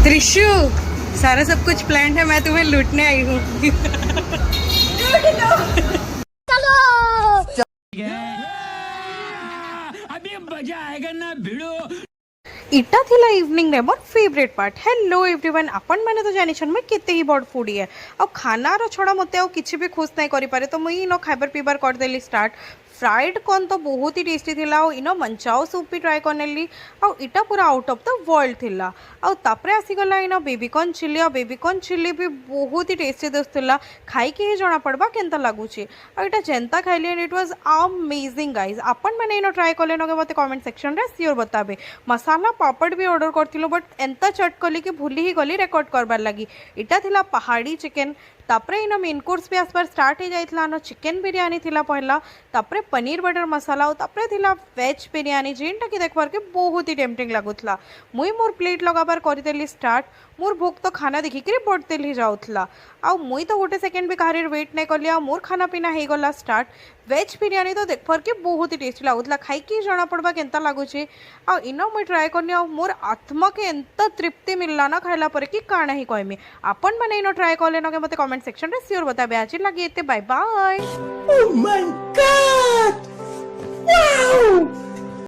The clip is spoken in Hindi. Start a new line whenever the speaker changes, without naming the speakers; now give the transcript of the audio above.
त्रिशु, सारा सब कुछ प्लान है, मैं तुम्हें लूटने आई हूँ।
अभी मजा आएगा ना भिड़ो।
इटा थिला इवनिंग रे मोर फेवरेट पार्ट। हेलो एवरीवन, आपण मैंने तो जानी मैं केते ही बड़ फूडी है। अब खानार छड़ा मत किसी भी खुश नहीं करि पारे, तो मुई नो खाइबार पीबार कर देली स्टार्ट। फ्राइड कॉर्न तो बहुत ही टेस्टी थिला, इनो मंचाओ सूप भी ट्राए करनेली। इटा पूरा आउट ऑफ द वर्ल्ड थिला। तापरे आसीगला इनो बेबीकॉर्न चिली, और बेबीकॉर्न चिली भी बहुत ही टेस्टी दिसुला। खाइके ही जना पड़बा केनता लागुची। इटा जेनता खाइली and it was amazing guys. आपण मैंने इनो ट्राए कले नगे मते कमेंट सेक्शन रे सियोर बताबे। मसाला पापड़ भी ऑर्डर करथिलो, बट एंता चट कली कि भूली ही गली रेकॉर्ड करबार लगी। इटा थिला पहाड़ी चिकेन। तापरे इनो मेन कोर्स भी आसपार स्टार्ट हो जाइतला। नो चिकेन बिरयानी थिला पहला, तापरे पनीर बटर मसाला, तापरे थिला वेज बिरयानी, जेनटा कि देखबार के बहुत ही टेम्पटिंग लागुतला। मुई मोर प्लेट लगाबार करदेली स्टार्ट। मोर भूख तो खाना देखिक बढ़ते ही जाऊला। मुई तो गोटे सेकेंड भी कहार वेट नहीं कली। मोर खाना पीना हो गला स्टार्ट। वेज बिरयानी तो देखबार के बहुत ही टेस्टी लगुला। खाइकी जना पड़वा केनता लगुचे। इनो मुई ट्राए करनी, मोर आत्मा के एंता तृप्ति मिलला ना खाइला परे कि काना ही कहमी। आपण मैंने इनो ट्राए कले नगे मते कमेंट सेक्शन रे सियोर बताबे। आज लगे bye bye.
Oh my God! Wow!